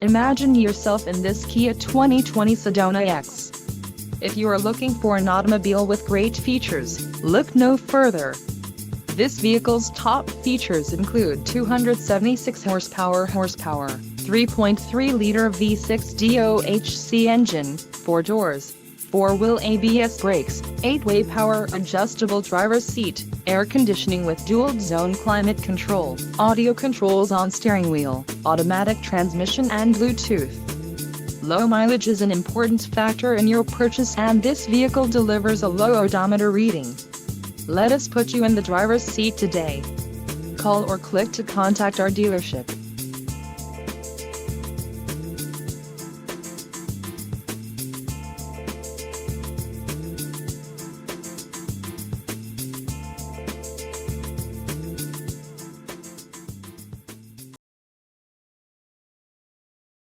Imagine yourself in this Kia 2020 Sedona EX. If you are looking for an automobile with great features, look no further. This vehicle's top features include 276 horsepower, 3.3-liter V6 DOHC engine, 4 doors, 4-wheel ABS brakes, 8-way power adjustable driver's seat, air conditioning with dual-zone climate control, audio controls on steering wheel, automatic transmission and Bluetooth. Low mileage is an important factor in your purchase, and this vehicle delivers a low odometer reading. Let us put you in the driver's seat today. Call or click to contact our dealership.